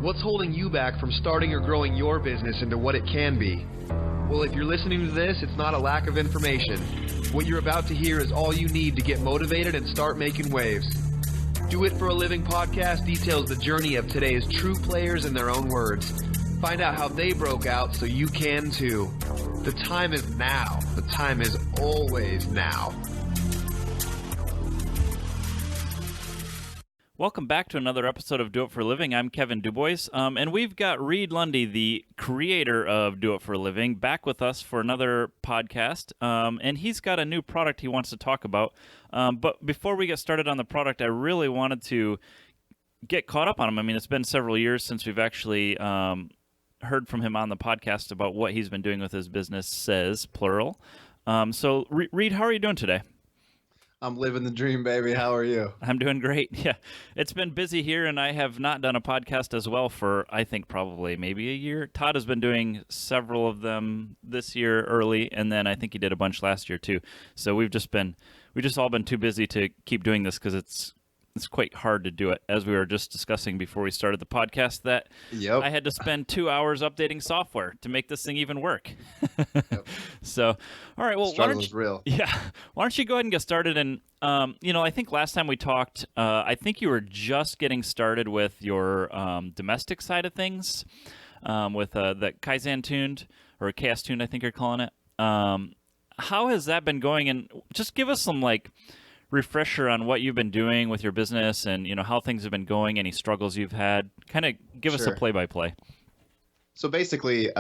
What's holding you back from starting or growing your business into what it can be? Well, if you're listening to this, it's not a lack of information. What you're about to hear is all you need to get motivated and start making waves. Do It For a Living podcast details the journey of today's true players in their own words. Find out how they broke out so you can too. The time is now. The time is always now. Welcome back to another episode of Do It For a Living. I'm Kevin Dubois, and we've got Reid Lunde, the creator of Do It For a Living, back with us for another podcast, and he's got a new product he wants to talk about. But before we get started on the product, I really wanted to get caught up on him. I mean, it's been several years since we've actually heard from him on the podcast about what he's been doing with his businesses, plural. So, Reid, how are you doing today? I'm living the dream, baby. How are you? I'm doing great. Yeah. It's been busy here, and I have not done a podcast as well for, I think, probably maybe a year. Todd has been doing several of them this year early, and then I think he did a bunch last year too. So we've just all been too busy to keep doing this because it's quite hard to do it. As we were just discussing before we started the podcast, that I had to spend 2 hours updating software to make this thing even work. Yep. So, all right. Well, struggle is real. Yeah. Why don't you go ahead and get started? And I think last time we talked, I think you were just getting started with your domestic side of things, with the Kaisen or KSTuned, I think you're calling it. How has that been going? And just give us some refresher on what you've been doing with your business and how things have been going, any struggles you've had. Kind of give us a play-by-play. So basically,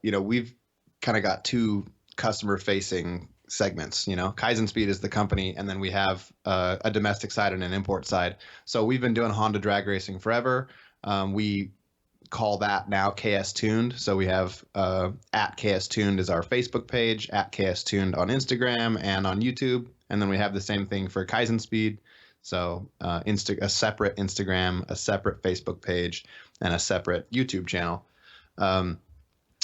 we've kind of got two customer-facing segments. Kaisen Speed is the company, and then we have a domestic side and an import side. So we've been doing Honda drag racing forever. We call that now KSTuned. So we have at KSTuned is our Facebook page, at KSTuned on Instagram and on YouTube. And then we have the same thing for Kaisen Speed. So a separate Instagram, a separate Facebook page, and a separate YouTube channel. And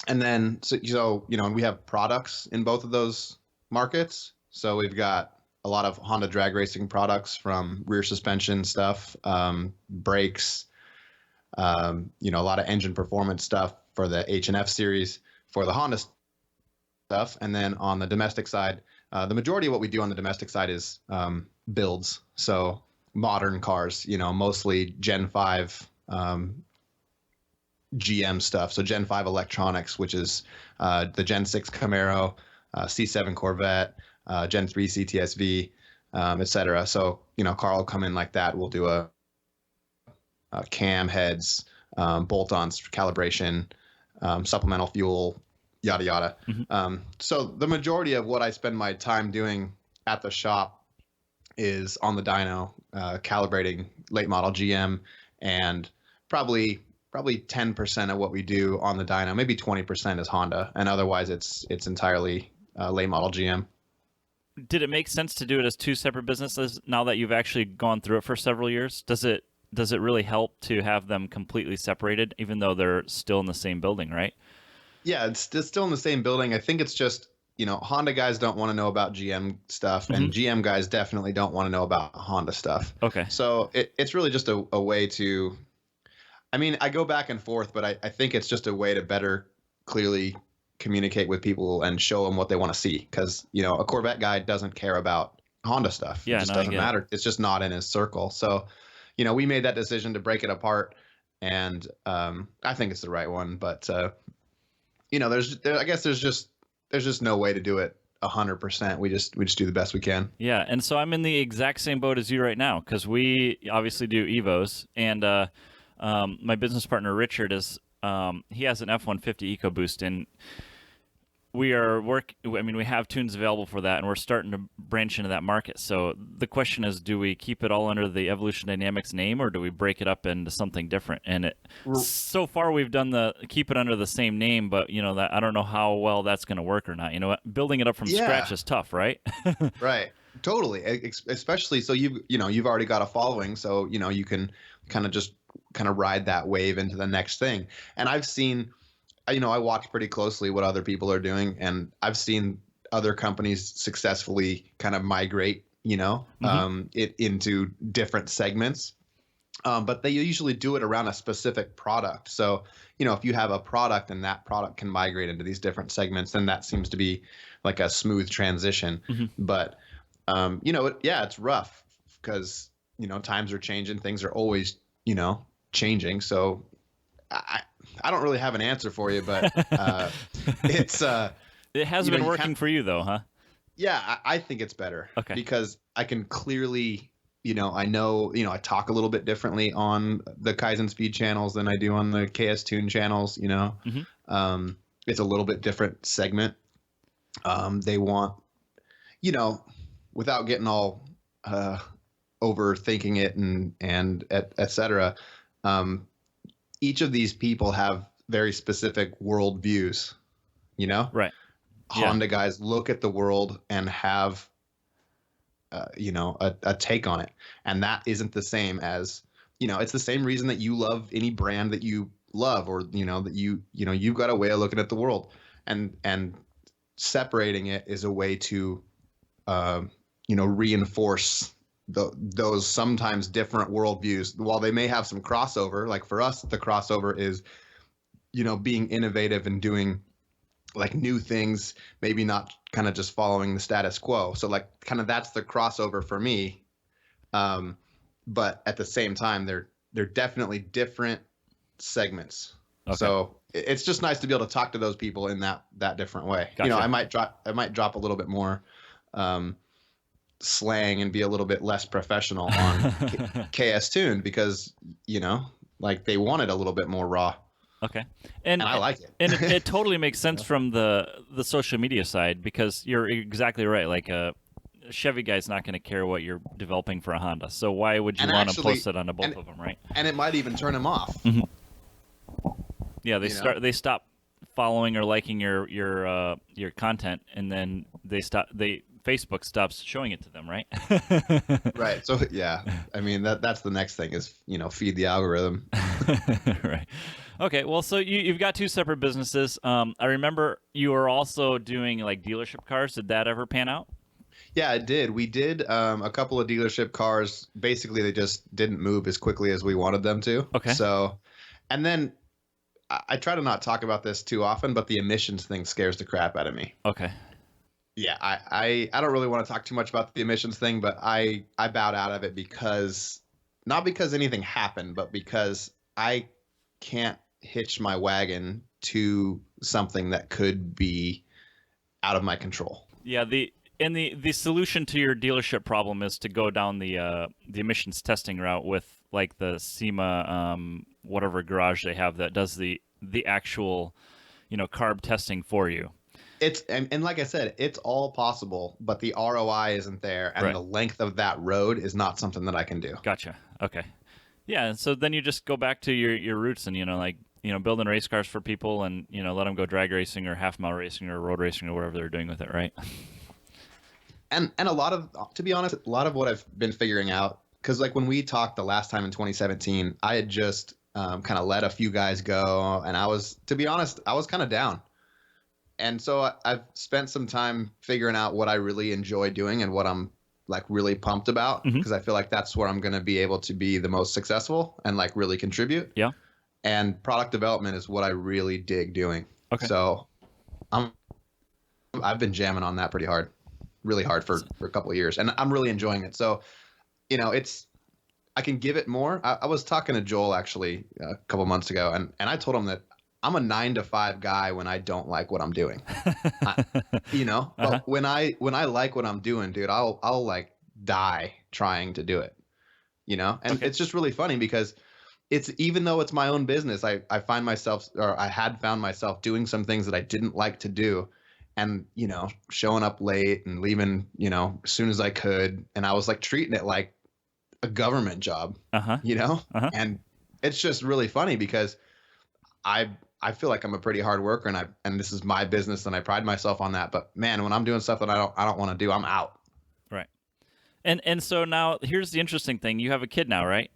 then, and we have products in both of those markets. So we've got a lot of Honda drag racing products, from rear suspension stuff, brakes, a lot of engine performance stuff for the H&F series for the Honda stuff. And then on the domestic side, the majority of what we do on the domestic side is builds. So modern cars, mostly Gen 5 GM stuff. So Gen 5 electronics, which is the Gen 6 Camaro, C7 Corvette, Gen 3 CTSV, et cetera. So, Carl will come in like that. We'll do a cam heads, bolt-ons, calibration, supplemental fuel, yada, yada. Mm-hmm. So the majority of what I spend my time doing at the shop is on the dyno, calibrating late model GM, and probably 10% of what we do on the dyno, maybe 20% is Honda, and otherwise it's entirely late model GM. Did it make sense to do it as two separate businesses now that you've actually gone through it for several years? Does it really help to have them completely separated, even though they're still in the same building, right? Yeah, it's still in the same building. I think it's just, Honda guys don't want to know about GM stuff, mm-hmm. and GM guys definitely don't want to know about Honda stuff. Okay. So it's really just a way to, I go back and forth, but I think it's just a way to better clearly communicate with people and show them what they want to see. Because, a Corvette guy doesn't care about Honda stuff. Yeah, it just doesn't matter. It's just not in his circle. So, we made that decision to break it apart, and I think it's the right one. But I guess there's just no way to do it 100%. We just do the best we can. Yeah, and so I'm in the exact same boat as you right now, because we obviously do Evos, and my business partner Richard he has an F-150 EcoBoost, and we have tunes available for that, and we're starting to branch into that market. So the question is, do we keep it all under the Evolution Dynamics name, or do we break it up into something different? And so far we've done keep it under the same name, but that I don't know how well that's going to work or not. Building it up from scratch is tough, right? Right. Totally. Especially so you've already got a following, so you can kind of ride that wave into the next thing. And I've seen, I watch pretty closely what other people are doing, and I've seen other companies successfully kind of migrate, it into different segments. But they usually do it around a specific product. So, if you have a product and that product can migrate into these different segments, then that seems to be like a smooth transition. But, it's rough because, times are changing. Things are always, changing. So I don't really have an answer for you, but it's it has been working for you though, huh? Yeah, I think it's better. Okay. Because I can clearly, I know, I talk a little bit differently on the Kaisen Speed channels than I do on the KSTuned channels, It's a little bit different segment. They want, without getting all overthinking it and et cetera, each of these people have very specific world views, Right. Honda guys look at the world and have a take on it, and that isn't the same as it's the same reason that you love any brand that you love, or that you've got a way of looking at the world, and separating it is a way to reinforce those sometimes different worldviews. While they may have some crossover, like for us the crossover is being innovative and doing like new things, maybe not kind of just following the status quo. So like kind of that's the crossover for me. But at the same time, they're definitely different segments. Okay. So it's just nice to be able to talk to those people in that different way. Gotcha. I might drop a little bit more slang and be a little bit less professional on KSTuned because like they want it a little bit more raw. Okay, and I like it. And it totally makes sense from the social media side, because you're exactly right. Like a Chevy guy's not going to care what you're developing for a Honda, so why would you want to post it on both of them, right? And it might even turn them off. Yeah, they stop following or liking your content, and then Facebook stops showing it to them, right? Right. So yeah, I mean that's the next thing is feed the algorithm. Right. Okay. Well, so you've got two separate businesses. I remember you were also doing like dealership cars. Did that ever pan out? Yeah, it did. We did a couple of dealership cars. Basically, they just didn't move as quickly as we wanted them to. Okay. So, and then I try to not talk about this too often, but the emissions thing scares the crap out of me. Okay. Yeah, I don't really want to talk too much about the emissions thing, but I bowed out of it not because anything happened, but because I can't hitch my wagon to something that could be out of my control. Yeah, the solution to your dealership problem is to go down the emissions testing route with like the SEMA whatever garage they have that does the actual carb testing for you. It's and like I said, it's all possible, but the ROI isn't there, and right. The length of that road is not something that I can do. Gotcha. Okay. Yeah, so then you just go back to your roots and building race cars for people and let them go drag racing or half mile racing or road racing or whatever they're doing with it, right? And a lot of, to be honest, a lot of what I've been figuring out, because like when we talked the last time in 2017, I had just kind of let a few guys go, and to be honest, I was kind of down. And so I've spent some time figuring out what I really enjoy doing and what I'm like really pumped about, because I feel like that's where I'm going to be able to be the most successful and like really contribute. Yeah. And product development is what I really dig doing. Okay. So I've been jamming on that pretty hard, really hard for a couple of years, and I'm really enjoying it. So, I can give it more. I was talking to Joel actually a couple months ago, and I told him that I'm a 9-to-5 guy when I don't like what I'm doing, but when I like what I'm doing, dude, I'll like die trying to do it, and It's just really funny because even though it's my own business, I find myself, or I had found myself doing some things that I didn't like to do, and, showing up late and leaving, as soon as I could. And I was like treating it like a government job, and it's just really funny because I feel like I'm a pretty hard worker, and this is my business, and I pride myself on that. But man, when I'm doing stuff that I don't want to do, I'm out. Right. And so now here's the interesting thing. You have a kid now, right?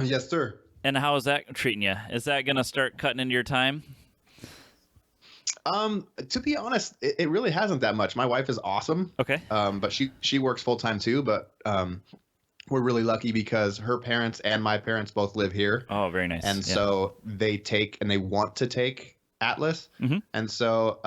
Yes, sir. And how is that treating you? Is that going to start cutting into your time? To be honest, it really hasn't that much. My wife is awesome. Okay. But she works full time too. But we're really lucky because her parents and my parents both live here. Oh, very nice. And so they take and they want to take Atlas. Mm-hmm. And so,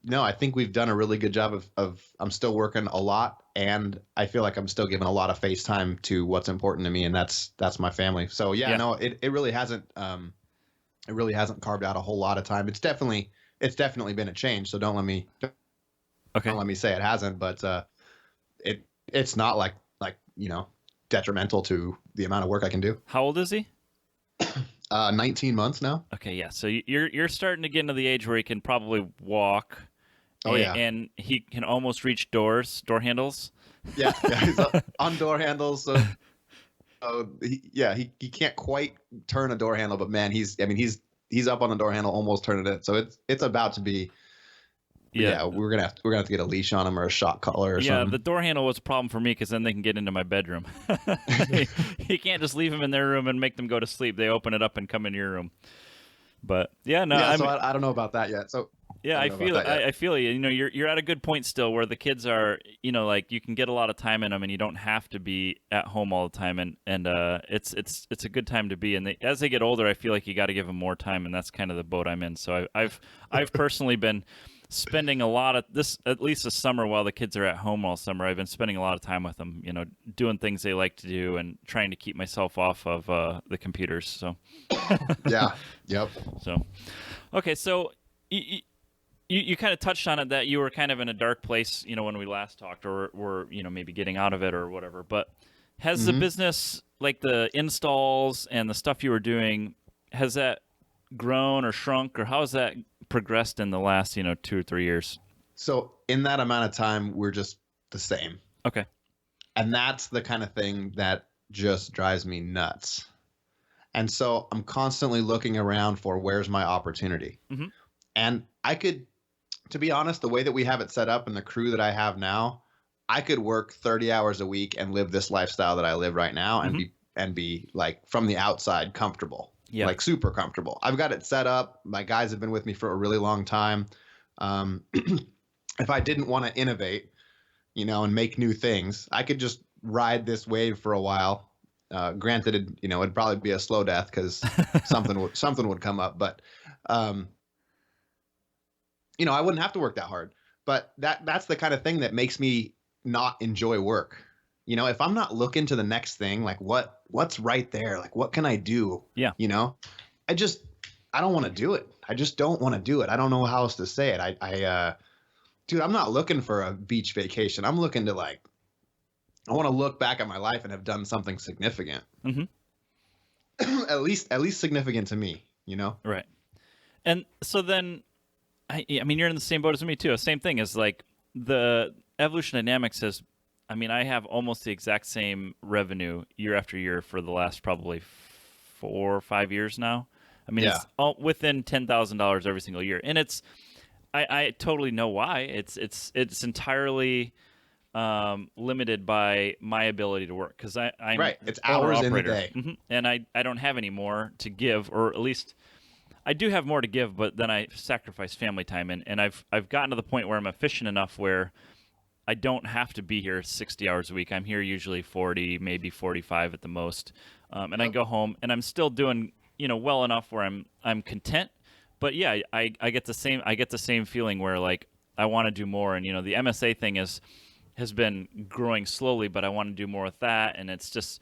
no, I think we've done a really good job of I'm still working a lot, and I feel like I'm still giving a lot of face time to what's important to me, and that's my family. So no, it really hasn't carved out a whole lot of time. It's definitely been a change. So don't let me say it hasn't, but it's not like detrimental to the amount of work I can do. How old is he? 19 months now. Okay, yeah. So you're starting to get into the age where he can probably walk. Oh, yeah. And he can almost reach door handles. Yeah, he's on door handles. So, he can't quite turn a door handle, but man, he's up on a door handle, almost turning it. So it's about to be. Yeah, we're gonna have to get a leash on him or a shock collar or something. Yeah, the door handle was a problem for me because then they can get into my bedroom. You can't just leave them in their room and make them go to sleep. They open it up and come into your room. But yeah, no, yeah. So I don't know about that yet. So yeah, I feel you. You know, you're at a good point still where the kids are. You know, like you can get a lot of time in them, and you don't have to be at home all the time. And it's a good time to be. And as they get older, I feel like you got to give them more time, and that's kind of the boat I'm in. So I've personally been spending a lot of this, at least this summer while the kids are at home all summer. I've been spending a lot of time with them, you know, doing things they like to do and trying to keep myself off of the computers. So yeah, yep. So okay, so you kind of touched on it that you were kind of in a dark place, you know, when we last talked, or were, you know, maybe getting out of it or whatever. But has the business, like the installs and the stuff you were doing, has that grown or shrunk, or how has that progressed in the last 2 or 3 years? So in that amount of time, we're just the same. Okay. And that's the kind of thing that just drives me nuts. And so I'm constantly looking around for where's my opportunity. Mm-hmm. And I could, to be honest, the way that we have it set up and the crew that I have now, I could work 30 hours a week and live this lifestyle that I live right now and be like from the outside comfortable. Yeah. Like super comfortable. I've got it set up. My guys have been with me for a really long time. If I didn't want to innovate, and make new things, I could just ride this wave for a while. Granted, it'd probably be a slow death because something would come up. But, I wouldn't have to work that hard. But that's the kind of thing that makes me not enjoy work. If I'm not looking to the next thing, like what's right there, like what can I do? Yeah. I don't want to do it. I just don't want to do it. I don't know how else to say it. Dude, I'm not looking for a beach vacation. I'm looking to I want to look back at my life and have done something significant. Mm-hmm. at least significant to me, Right. And so then, I mean, you're in the same boat as me too. Same thing is like the Evolution Dynamics has, I have almost the exact same revenue year after year for the last probably 4 or 5 years now. It's all within $10,000 every single year, and I totally know why. It's entirely limited by my ability to work because I'm right. It's hours in the day, and I don't have any more to give, or at least I do have more to give, but then I sacrifice family time, and I've gotten to the point where I'm efficient enough where I don't have to be here 60 hours a week. I'm here usually 40, maybe 45 at the most. And I go home and I'm still doing, well enough where I'm content. But yeah, I get the same feeling where like I want to do more. And the MSA thing has been growing slowly, but I want to do more with that. And it's just,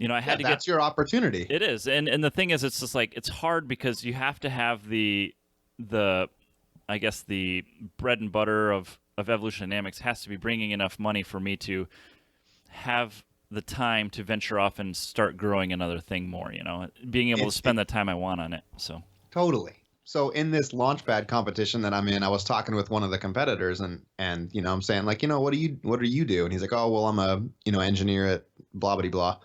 I had to that's your opportunity. It is. And the thing is, it's just like, it's hard because you have to have the I guess the bread and butter of Evolution Dynamics has to be bringing enough money for me to have the time to venture off and start growing another thing more, being able to spend the time I want on it. So totally. So in this Launchpad competition that I'm in, I was talking with one of the competitors and I'm saying like, what do you do? And he's like, oh, well, I'm a, engineer at blah, blah, blah.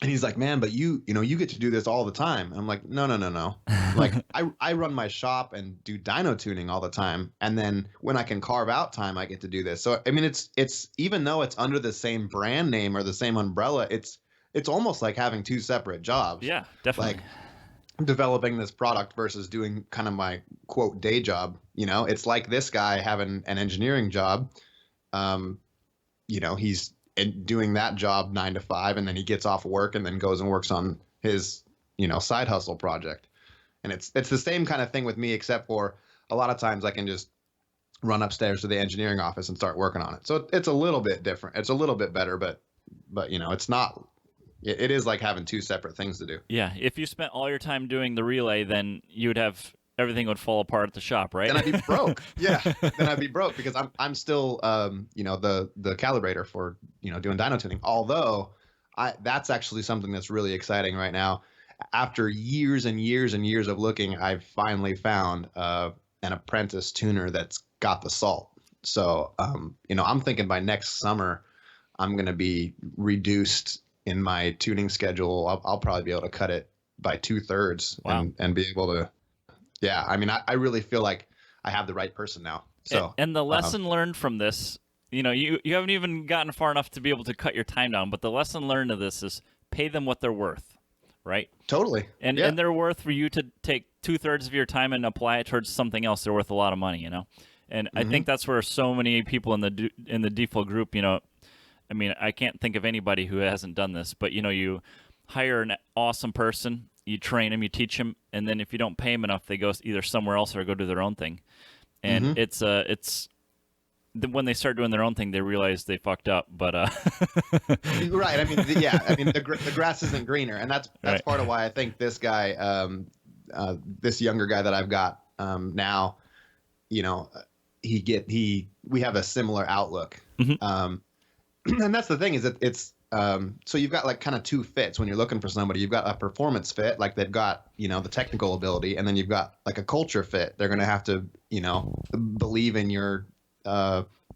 And he's like, man, but you get to do this all the time. And I'm like, no. Like I run my shop and do dyno tuning all the time. And then when I can carve out time, I get to do this. So, it's even though it's under the same brand name or the same umbrella, it's almost like having two separate jobs. Yeah, definitely. Like developing this product versus doing kind of my quote day job. It's like this guy having an engineering job. and doing that job 9 to 5, and then he gets off work and then goes and works on his, side hustle project. And it's the same kind of thing with me, except for a lot of times I can just run upstairs to the engineering office and start working on it. So it's a little bit different. It's a little bit better, but it's not. It is like having two separate things to do. Yeah. If you spent all your time doing the relay, then you would have everything would fall apart at the shop, right? Then I'd be broke. Yeah. Then I'd be broke because I'm still the calibrator for doing dyno tuning. Although that's actually something that's really exciting right now. After years and years and years of looking, I've finally found an apprentice tuner that's got the salt. So I'm thinking by next summer I'm going to be reduced in my tuning schedule. I'll probably be able to cut it by 2/3. Wow. and be able to. Yeah, I mean, I really feel like I have the right person now. So and the lesson learned from this, you haven't even gotten far enough to be able to cut your time down, but the lesson learned of this is pay them what they're worth, right? Totally. And they're worth for you to take 2/3 of your time and apply it towards something else. They're worth a lot of money, And I think that's where so many people in the default group, I mean, I can't think of anybody who hasn't done this, but you hire an awesome person, you train them, you teach them, and then if you don't pay them enough, they go either somewhere else or go do their own thing. And it's when they start doing their own thing, they realize they fucked up. But right, I mean, the grass isn't greener, and that's right. Part of why I think this guy, this younger guy that I've got now, we have a similar outlook. And that's the thing is that it's so you've got like kind of two fits when you're looking for somebody. You've got a performance fit, like they've got the technical ability, and then you've got like a culture fit. They're going to have to believe in your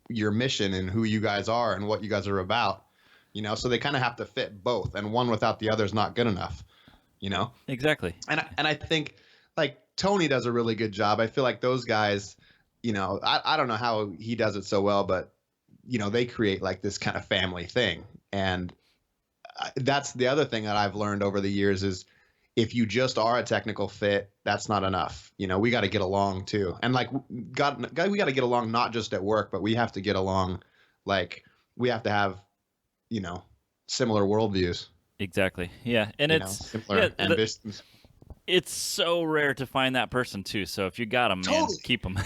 mission and who you guys are and what you guys are about. So they kind of have to fit both, and one without the other is not good enough. Exactly. And I think like Tony does a really good job. I feel like those guys, I don't know how he does it so well, but they create like this kind of family thing. And that's the other thing that I've learned over the years is if you just are a technical fit, that's not enough. We got to get along too. And like, we got to get along not just at work, but we have to get along. Like we have to have, similar worldviews. Exactly. Yeah. And it's similar ambitions. It's so rare to find that person too. So if you got them, man, keep them.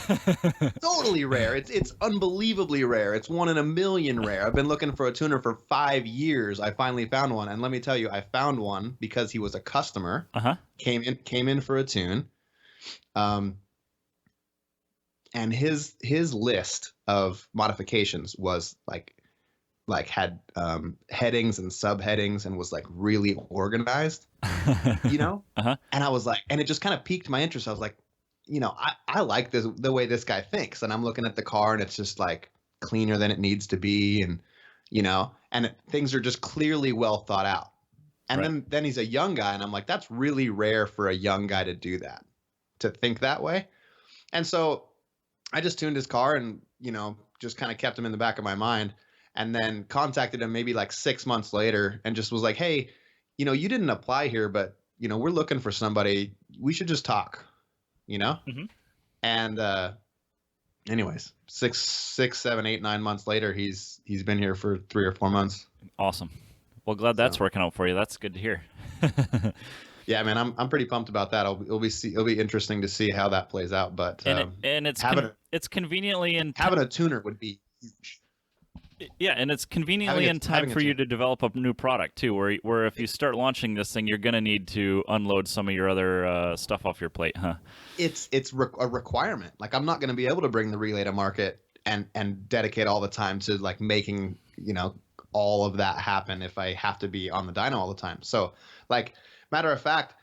Totally rare. It's unbelievably rare. It's 1 in a million rare. I've been looking for a tuner for 5 years. I finally found one, and let me tell you, I found one because he was a customer. Came in for a tune, and his list of modifications was like had headings and subheadings and was like really organized, and I was like, and it just kind of piqued my interest. I was like, I like the way this guy thinks, and I'm looking at the car and it's just like cleaner than it needs to be, and and things are just clearly well thought out. And right. then he's a young guy, and I'm like, that's really rare for a young guy to do that, to think that way. And so I just tuned his car and just kind of kept him in the back of my mind. And then contacted him maybe like 6 months later and just was like, hey, you didn't apply here, but, we're looking for somebody. We should just talk, And anyways, 6, 7, 8, 9 months later, he's been here for 3 or 4 months. Awesome. Well, glad that's working out for you. That's good to hear. Yeah, man, I'm pretty pumped about that. It'll be interesting to see how that plays out. But it's conveniently in having a tuner would be huge. Yeah, and it's conveniently in time for you to develop a new product too, where if you start launching this thing, you're going to need to unload some of your other stuff off your plate, huh? It's a requirement. Like I'm not going to be able to bring the relay to market and dedicate all the time to like making all of that happen if I have to be on the dyno all the time. So like matter of fact,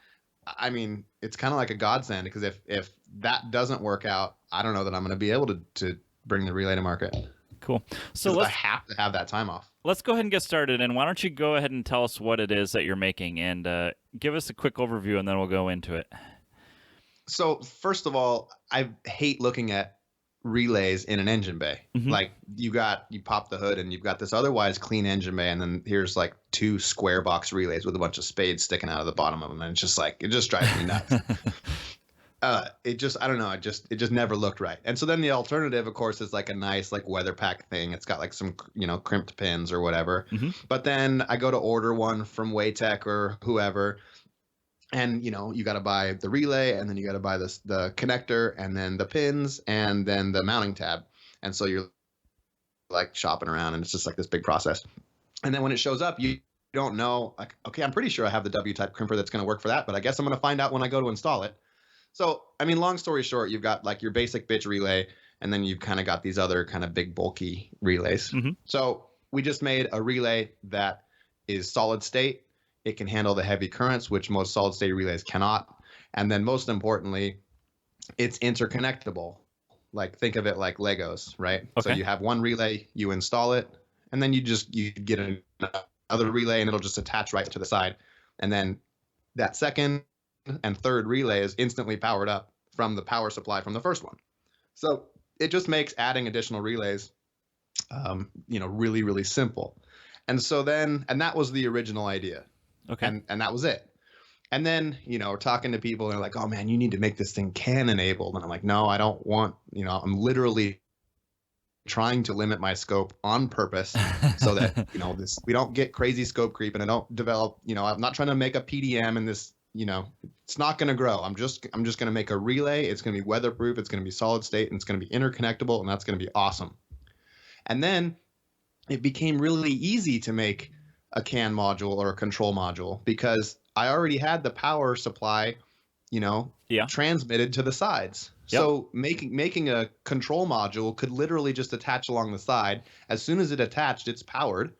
I mean it's kind of like a godsend because if that doesn't work out, I don't know that I'm going to be able to bring the relay to market. Cool. So I have to have that time off. Let's go ahead and get started. And why don't you go ahead and tell us what it is that you're making and give us a quick overview, and then we'll go into it. So first of all, I hate looking at relays in an engine bay. Like you pop the hood and you've got this otherwise clean engine bay, and then here's like 2 square box relays with a bunch of spades sticking out of the bottom of them, and it's just like it just drives me nuts. It just, I don't know, it just never looked right. And so then the alternative, of course, is like a nice like weather pack thing. It's got like some, crimped pins or whatever. Mm-hmm. But then I go to order one from Waytech or whoever, and you got to buy the relay, and then you got to buy the connector, and then the pins, and then the mounting tab. And so you're like shopping around, and it's just like this big process. And then when it shows up, you don't know, like, okay, I'm pretty sure I have the W-type crimper that's going to work for that, but I guess I'm going to find out when I go to install it. So, I mean, long story short, you've got like your basic bitch relay, and then you've kind of got these other kind of big bulky relays. Mm-hmm. So we just made a relay that is solid state. It can handle the heavy currents, which most solid state relays cannot. And then most importantly, it's interconnectable. Like think of it like Legos, right? Okay. So you have one relay, you install it, and then you get another relay, and it'll just attach right to the side. And then that second and third relay is instantly powered up from the power supply from the first one. So it just makes adding additional relays, really, really simple. And so then, and that was the original idea. Okay. And that was it. And then, we're talking to people and they're like, oh man, you need to make this thing CAN enabled. And I'm like, no, I don't want, I'm literally trying to limit my scope on purpose so that, we don't get crazy scope creep, and I don't develop, I'm not trying to make a PDM, and this, it's not going to grow. I'm just going to make a relay. It's going to be weatherproof. It's going to be solid state, and it's going to be interconnectable, and that's going to be awesome. And then it became really easy to make a CAN module or a control module because I already had the power supply, transmitted to the sides. Yep. So making a control module could literally just attach along the side. As soon as it attached, it's powered.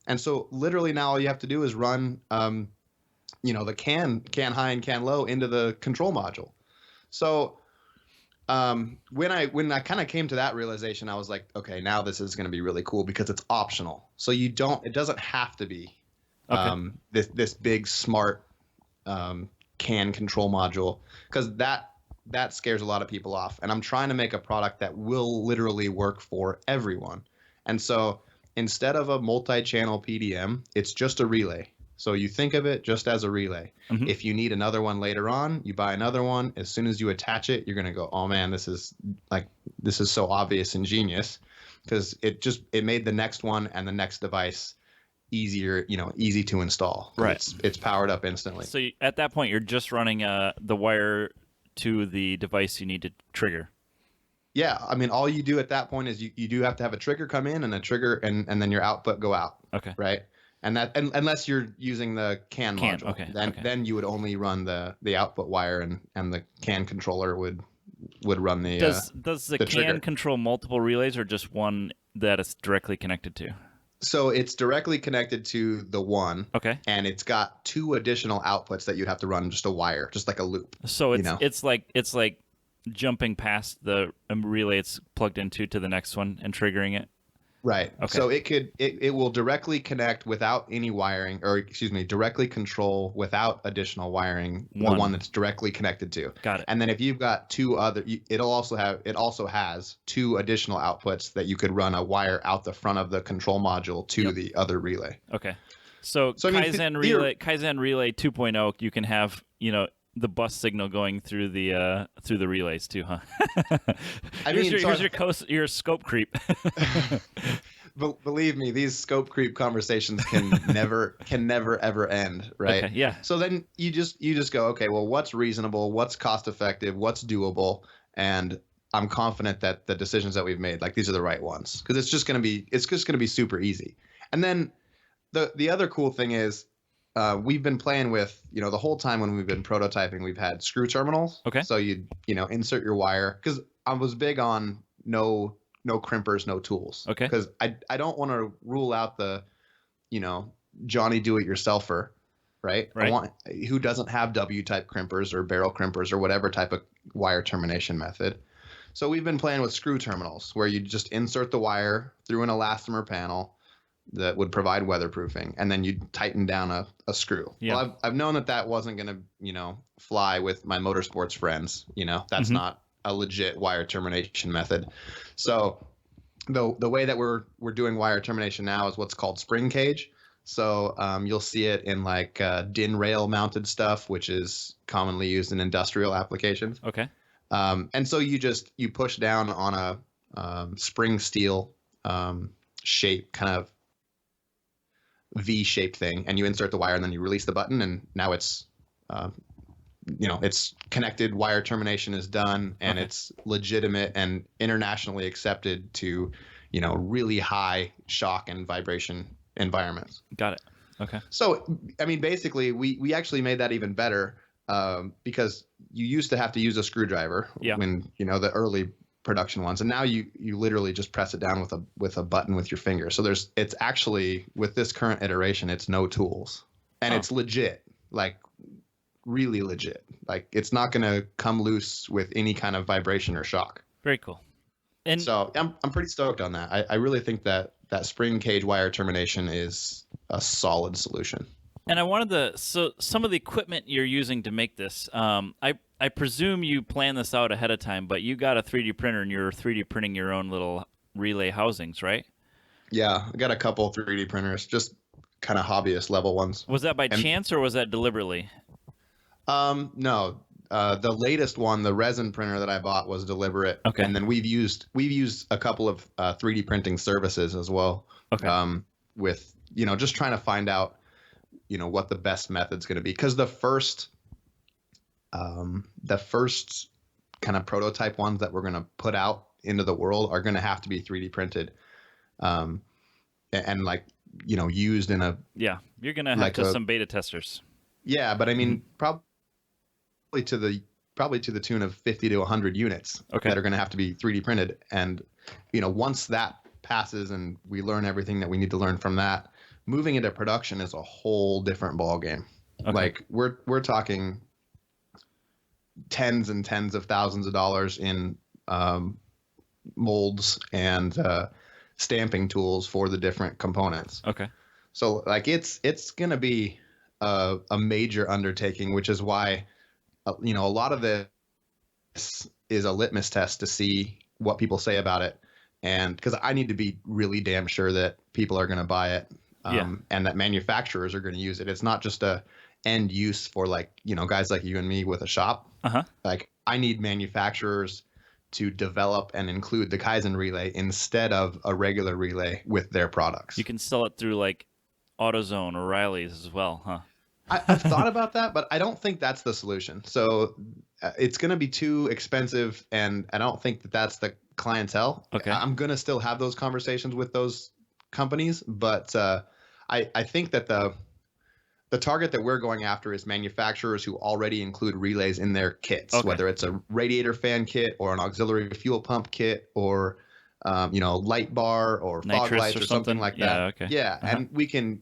And so literally now all you have to do is run, the CAN high and CAN low into the control module. So when I kind of came to that realization, I was like, okay, now this is going to be really cool because it's optional. So it doesn't have to be this big smart CAN control module, because that scares a lot of people off. And I'm trying to make a product that will literally work for everyone. And so instead of a multi-channel PDM, it's just a relay. So you think of it just as a relay. Mm-hmm. If you need another one later on, you buy another one. As soon as you attach it, you're going to go, oh man, this is so obvious and genius, because it made the next one and the next device easier, easy to install. Right. It's powered up instantly. So at that point, you're just running the wire to the device you need to trigger. Yeah. I mean, all you do at that point is you do have to have a trigger come in and a trigger and then your output go out. Okay. Right. And unless you're using the CAN module, then you would only run the output wire, and the CAN controller would run the does the CAN trigger. Control multiple relays or just one that it's directly connected to? So it's directly connected to the one. Okay. And it's got two additional outputs that you'd have to run just a wire, just like a loop. So it's like jumping past the relay it's plugged into to the next one and triggering it. Right. Okay. So it will directly connect without any wiring, or directly control without additional wiring, the one that's directly connected to. Got it. And then if you've got two other, it also has two additional outputs that you could run a wire out the front of the control module to the other relay. Okay. So Kaisen Relay 2.0, you can have, the bus signal going through the relays too, huh? Here's your scope creep. Believe me, these scope creep conversations can never ever end, right? Okay, yeah. So then you just go, okay, well, what's reasonable, what's cost effective, what's doable, and I'm confident that the decisions that we've made, like, these are the right ones, because it's just going to be super easy. And then the other cool thing is, we've been playing with, the whole time when we've been prototyping, we've had screw terminals. Okay. So you insert your wire, because I was big on no crimpers, no tools. Okay. Because I don't want to rule out the, Johnny do-it-yourselfer, right? Right. Who doesn't have W-type crimpers or barrel crimpers or whatever type of wire termination method. So we've been playing with screw terminals, where you just insert the wire through an elastomer panel that would provide weatherproofing, and then you'd tighten down a screw. Yeah. Well, I've known that wasn't going to, fly with my motorsports friends. That's not a legit wire termination method. So the way that we're doing wire termination now is what's called spring cage. So you'll see it in like DIN rail mounted stuff, which is commonly used in industrial applications. Okay. And so you push down on a spring steel shape, kind of V-shaped thing, and you insert the wire, and then you release the button, and now it's it's connected. Wire termination is done, and it's legitimate and internationally accepted to really high shock and vibration environments. Got it. Okay. So I mean, basically, we actually made that even better because you used to have to use a screwdriver when the early production ones, and now you literally just press it down with a button with your finger. So it's actually, with this current iteration, it's no tools, and it's legit, like really legit. Like it's not going to come loose with any kind of vibration or shock. Very cool. And so I'm pretty stoked on that. I really think that spring cage wire termination is a solid solution. And I wanted some of the equipment you're using to make this, I presume you plan this out ahead of time, but you got a 3D printer and you're 3D printing your own little relay housings, right? Yeah, I got a couple 3D printers, just kind of hobbyist level ones. Was that by chance or was that deliberately? No, the latest one, the resin printer that I bought, was deliberate. Okay. And then we've used a couple of 3D printing services as well. Okay. With just trying to find out what the best method's going to be, because the first kind of prototype ones that we're going to put out into the world are going to have to be 3D printed, and like used in a you're going to have some beta testers. Yeah, but I mean probably to the tune of 50 to 100 units that are going to have to be 3D printed, and once that passes and we learn everything that we need to learn from that, moving into production is a whole different ball game. Like we're talking tens and tens of thousands of dollars in molds and stamping tools for the different components. Okay. So like it's going to be a major undertaking, which is why a lot of this is a litmus test to see what people say about it, and because I need to be really damn sure that people are going to buy it. And that manufacturers are going to use it. It's not just a end use for guys like you and me with a shop. Like I need manufacturers to develop and include the Kaisen relay instead of a regular relay with their products. You can sell it through like AutoZone or Riley's as well, huh? I've thought about that, but I don't think that's the solution. So it's going to be too expensive, and I don't think that that's the clientele. Okay. I'm going to still have those conversations with those companies, but I think that the target that we're going after is manufacturers who already include relays in their kits, whether it's a radiator fan kit or an auxiliary fuel pump kit or light bar or fog lights or something like that. And we can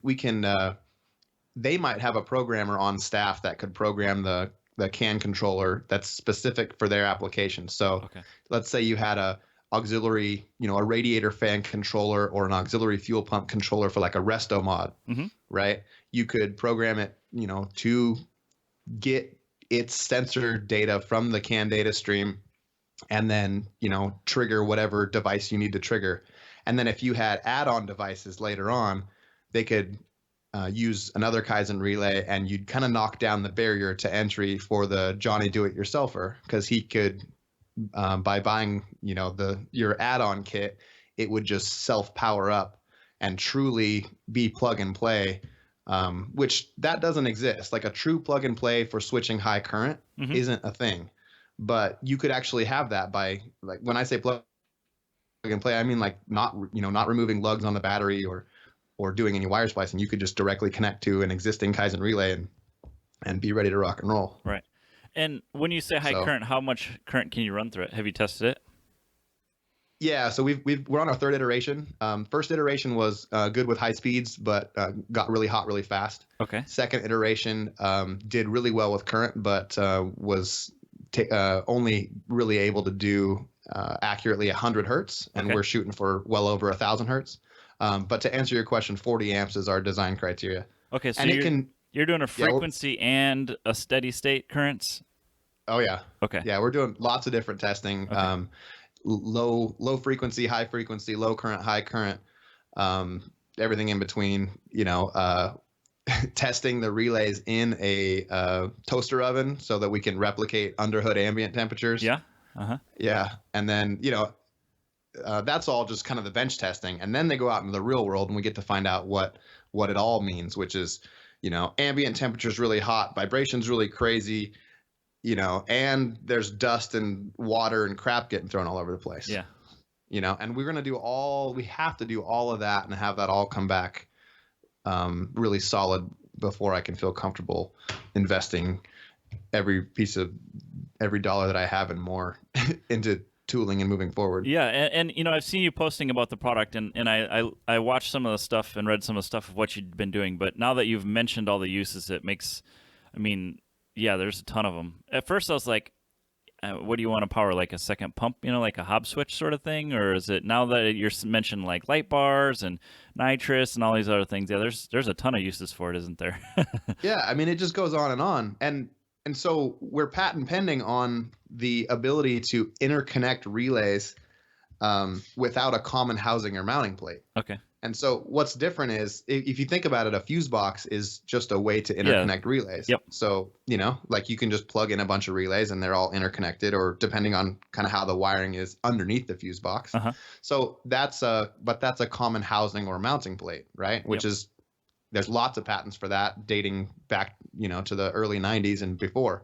they might have a programmer on staff that could program the CAN controller that's specific for their application. So let's say you had a auxiliary, a radiator fan controller or an auxiliary fuel pump controller for like a resto mod, right? You could program it, to get its sensor data from the CAN data stream and then, trigger whatever device you need to trigger. And then if you had add-on devices later on, they could use another Kaisen relay, and you'd kind of knock down the barrier to entry for the Johnny do-it-yourselfer, because he could, by buying, your add-on kit, it would just self-power up and truly be plug and play, which that doesn't exist. Like a true plug and play for switching high current isn't a thing, but you could actually have that by, like, when I say plug and play, I mean like not removing lugs on the battery or doing any wire splicing. You could just directly connect to an existing Kaisen relay and be ready to rock and roll. Right. And when you say high current, how much current can you run through it? Have you tested it? Yeah, so we're on our third iteration. First iteration was good with high speeds, but got really hot really fast. Okay. Second iteration did really well with current, but was only really able to do accurately 100 hertz, and we're shooting for well over 1,000 hertz. But to answer your question, 40 amps is our design criteria. Okay, so you're doing a frequency and a steady state currents? Oh, yeah. Okay. Yeah, we're doing lots of different testing. Okay. Low frequency, high frequency, low current, high current. everything in between, testing the relays in a toaster oven so that we can replicate underhood ambient temperatures. Yeah. Uh-huh. Yeah. And then, that's all just kind of the bench testing. And then they go out into the real world and we get to find out what it all means, which is, ambient temperatures really hot, vibrations really crazy, and there's dust and water and crap getting thrown all over the place. Yeah. And we have to do all of that and have that all come back really solid before I can feel comfortable investing every dollar that I have and more into tooling and moving forward. Yeah, and I've seen you posting about the product, and I watched some of the stuff and read some of the stuff of what you've been doing. But now that you've mentioned all the uses, it makes, there's a ton of them. At first, I was like, what do you want to power, like a second pump, like a Hobbs switch sort of thing? Or is it, now that you're mentioning like light bars and nitrous and all these other things, yeah, there's a ton of uses for it, isn't there? Yeah, it just goes on and on. And so we're patent pending on the ability to interconnect relays without a common housing or mounting plate. Okay. And so what's different is, if you think about it, a fuse box is just a way to interconnect relays. Yep. So, like you can just plug in a bunch of relays and they're all interconnected, or depending on kind of how the wiring is underneath the fuse box. Uh-huh. So that's a common housing or mounting plate, right? Which is, there's lots of patents for that dating back, to the early 90s and before.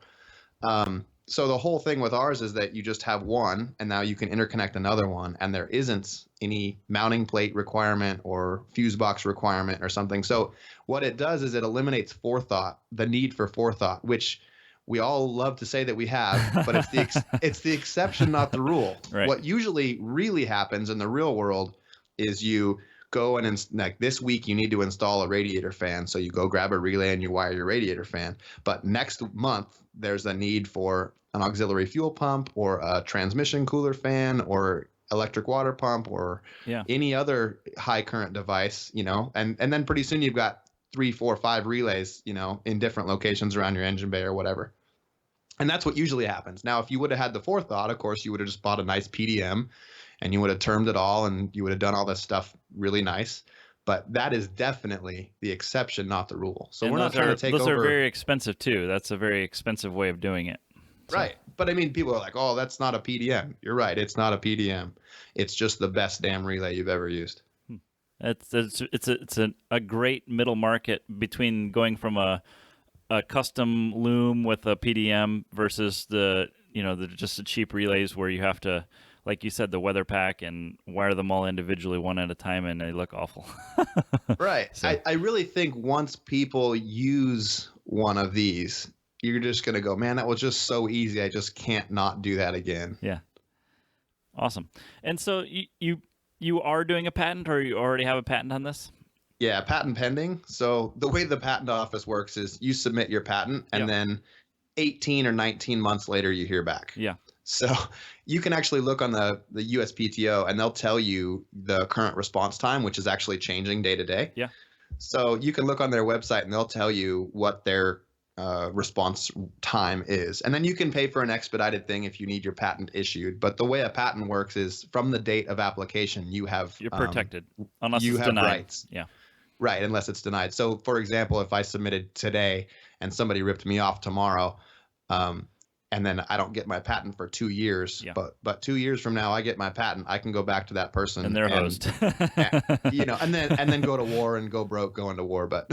So the whole thing with ours is that you just have one, and now you can interconnect another one, and there isn't any mounting plate requirement or fuse box requirement or something. So what it does is it eliminates forethought, the need for forethought, which we all love to say that we have, but it's the exception, not the rule. Right. What usually really happens in the real world is you go and like this week you need to install a radiator fan, so you go grab a relay and you wire your radiator fan. But next month there's a need for an auxiliary fuel pump or a transmission cooler fan or electric water pump or any other high current device, and then pretty soon you've got 3, 4, 5 relays, in different locations around your engine bay or whatever. And that's what usually happens. Now, if you would have had the forethought, of course, you would have just bought a nice PDM and you would have termed it all and you would have done all this stuff really nice. But that is definitely the exception, not the rule. So we're not trying to take over. Those are very expensive too. That's a very expensive way of doing it. So. Right. But people are like, oh, that's not a PDM. You're right. It's not a PDM. It's just the best damn relay you've ever used. It's a great middle market between going from a custom loom with a PDM versus the just the cheap relays where you have to, like you said, the weather pack and wire them all individually one at a time, and they look awful. Right. So. I really think once people use one of these, you're just going to go, man, that was just so easy. I just can't not do that again. Yeah. Awesome. And so you are doing a patent, or you already have a patent on this? Yeah, patent pending. So the way the patent office works is you submit your patent, and then 18 or 19 months later you hear back. Yeah. So you can actually look on the USPTO, and they'll tell you the current response time, which is actually changing day to day. Yeah. So you can look on their website, and they'll tell you what their response time is. And then you can pay for an expedited thing if you need your patent issued. But the way a patent works is from the date of application, you're protected unless you it's have denied. Rights. Yeah. Right, unless it's denied. So, for example, if I submitted today and somebody ripped me off tomorrow, and then I don't get my patent for 2 years, but 2 years from now I get my patent, I can go back to that person and their host, and then go to war and go broke going to war. But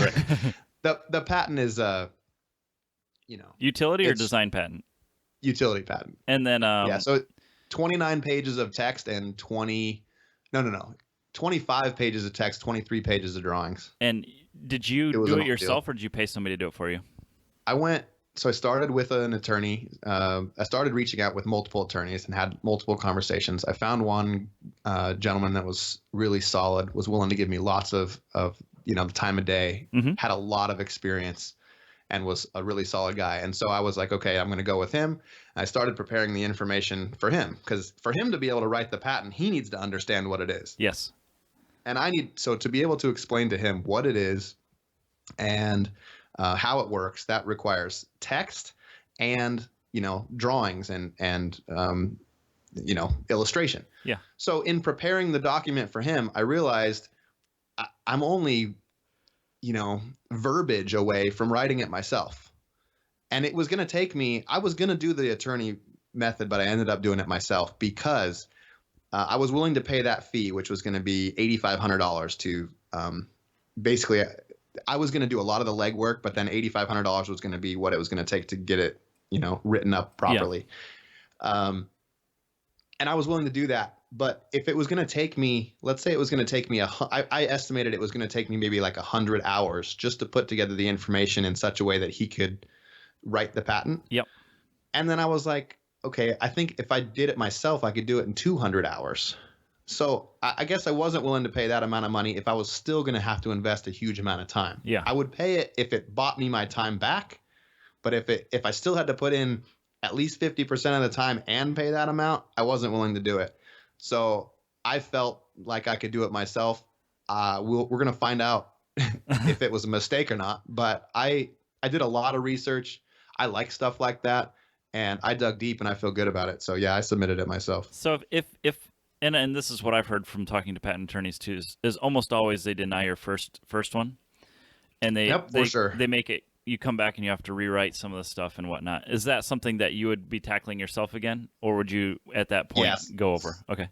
the patent is utility or design patent? Utility patent. And then so 29 pages of text and 25 pages of text, 23 pages of drawings. And did you do it yourself, or did you pay somebody to do it for you? So I started with an attorney. I started reaching out with multiple attorneys and had multiple conversations. I found one gentleman that was really solid, was willing to give me lots of the time of day, had a lot of experience, and was a really solid guy. And so I was like, okay, I'm going to go with him. And I started preparing the information for him, because for him to be able to write the patent, he needs to understand what it is. Yes. And to be able to explain to him what it is and how it works, that requires text and, drawings and illustration. Yeah. So in preparing the document for him, I realized I'm only, verbiage away from writing it myself. And it was going to take me, I was going to do the attorney method, but I ended up doing it myself because I was willing to pay that fee, which was going to be $8,500 to basically, I was going to do a lot of the legwork, but then $8,500 was going to be what it was going to take to get it, written up properly. Yeah. And I was willing to do that. But if it was going to take me, let's say it was going to take me, I estimated it was going to take me maybe like 100 hours just to put together the information in such a way that he could write the patent. Yep. And then I was like, okay, I think if I did it myself, I could do it in 200 hours. So I guess I wasn't willing to pay that amount of money if I was still going to have to invest a huge amount of time. Yeah. I would pay it if it bought me my time back. But if I still had to put in at least 50% of the time and pay that amount, I wasn't willing to do it. So I felt like I could do it myself. We're going to find out if it was a mistake or not. But I did a lot of research. I like stuff like that. And I dug deep and I feel good about it. So yeah, I submitted it myself. So if and this is what I've heard from talking to patent attorneys too, is almost always they deny your first one. And they make it, you come back and you have to rewrite some of the stuff and whatnot. Is that something that you would be tackling yourself again? Or would you at that point go over? Okay.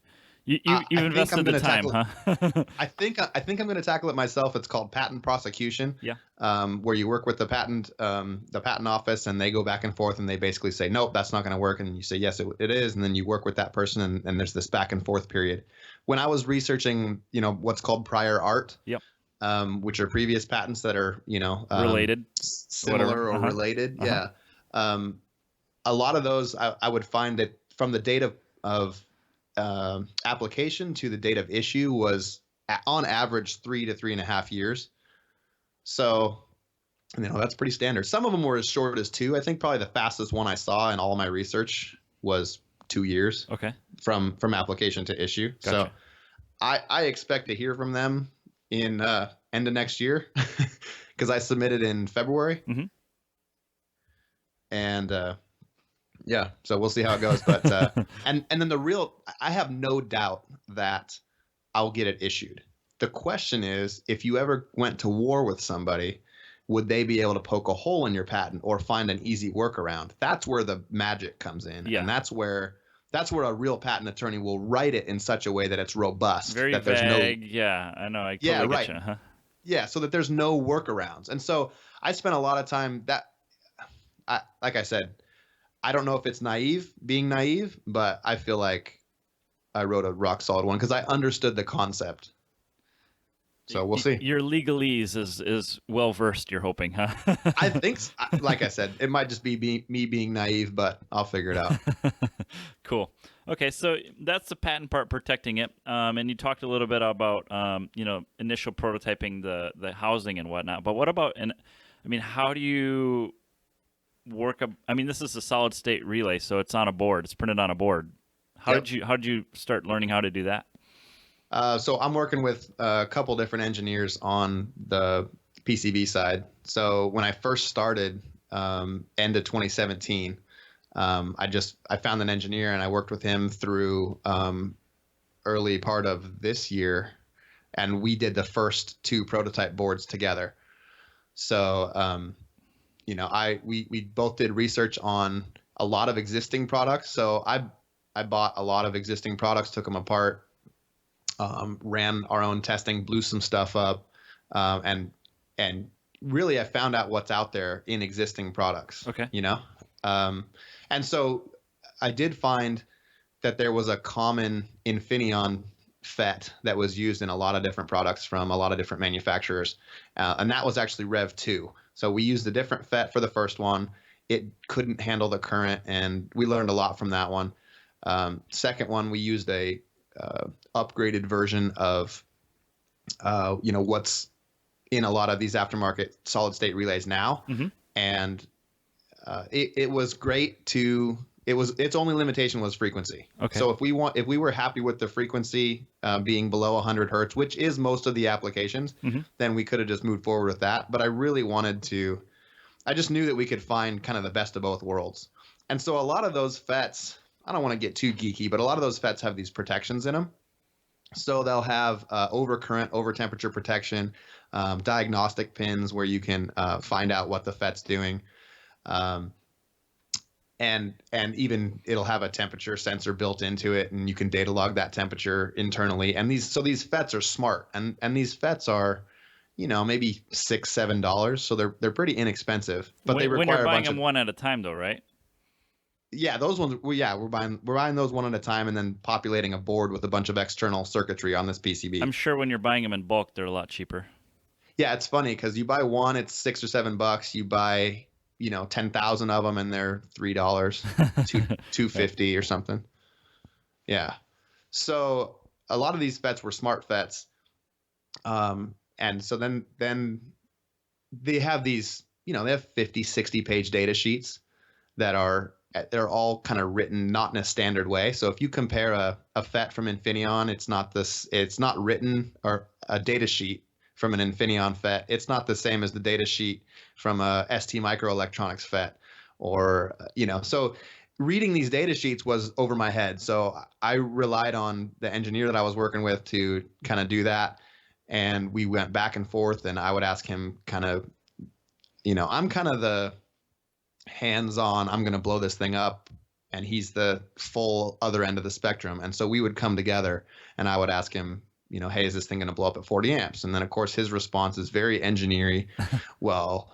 You've invested the time, huh? I think I'm going to tackle it myself. It's called patent prosecution. Yeah. Where you work with the patent office, and they go back and forth, and they basically say, nope, that's not going to work, and you say, yes, it is, and then you work with that person, and there's this back and forth period. When I was researching, what's called prior art. Yep. Which are previous patents that are, related, similar or related. Yeah. A lot of those, I would find that from the date of application to the date of issue was on average 3 to 3.5 years. So, that's pretty standard. Some of them were as short as 2. I think probably the fastest one I saw in all my research was 2 years. Okay. From application to issue. Gotcha. So I expect to hear from them in end of next year because I submitted in February. Mm-hmm. And yeah, so we'll see how it goes. But and then I have no doubt that I'll get it issued. The question is, if you ever went to war with somebody, would they be able to poke a hole in your patent or find an easy workaround? That's where the magic comes in. Yeah. And that's where a real patent attorney will write it in such a way that it's robust. Very that vague. Yeah, I know. I totally get you. Huh? Yeah, so that there's no workarounds. And so I spent a lot of time like I said, I don't know if it's being naive, but I feel like I wrote a rock solid one because I understood the concept. So we'll see. Your legalese is well versed, you're hoping, huh? I think, like I said, it might just be me being naive, but I'll figure it out. Cool. Okay, so that's the patent part, protecting it. And you talked a little bit about, initial prototyping the housing and whatnot. But what about, how do you work? This is a solid state relay, so it's on a board. It's printed on a board. How did you start learning how to do that? So I'm working with a couple different engineers on the PCB side. So when I first started, end of 2017, I found an engineer and I worked with him through early part of this year, and we did the first 2 prototype boards together. So we both did research on a lot of existing products. So I bought a lot of existing products, took them apart. Ran our own testing, blew some stuff up, and really I found out what's out there in existing products. Okay. And so I did find that there was a common Infineon FET that was used in a lot of different products from a lot of different manufacturers, and that was actually Rev 2. So we used a different FET for the first one. It couldn't handle the current, and we learned a lot from that one. Second one, we used a upgraded version of what's in a lot of these aftermarket solid state relays now. Mm-hmm. And it was great its only limitation was frequency. Okay. So if we were happy with the frequency being below 100 hertz, which is most of the applications, mm-hmm. then we could have just moved forward with that. But I really I just knew that we could find kind of the best of both worlds. And so a lot of those FETs, I don't want to get too geeky, but a lot of those FETs have these protections in them. So they'll have overcurrent, over temperature protection, diagnostic pins where you can find out what the FET's doing, um, and even it'll have a temperature sensor built into it, and you can data log that temperature internally. And these FETs are smart, and these FETs are, maybe $6-7, so they're pretty inexpensive, but they require when you're buying a bunch them of, one at a time, though, right? yeah, those ones. Well, yeah, we're buying those one at a time, and then populating a board with a bunch of external circuitry on this PCB. I'm sure when you're buying them in bulk, they're a lot cheaper. Yeah, it's funny because you buy one, it's $6 or $7. You buy, 10,000 of them, and they're $3, $2.50 or something. Yeah. So a lot of these FETs were smart FETs, and so then they have these, they have 50, 60-page data sheets that they're all kind of written not in a standard way. So if you compare a FET from Infineon, it's not written, or a data sheet from an Infineon FET, it's not the same as the data sheet from a ST Microelectronics FET, or, so reading these data sheets was over my head. So I relied on the engineer that I was working with to kind of do that. And we went back and forth, and I would ask him kind of, I'm kind of the hands-on, I'm going to blow this thing up, and he's the full other end of the spectrum. And so we would come together, and I would ask him, hey, is this thing going to blow up at 40 amps? And then of course his response is very engineering. Well,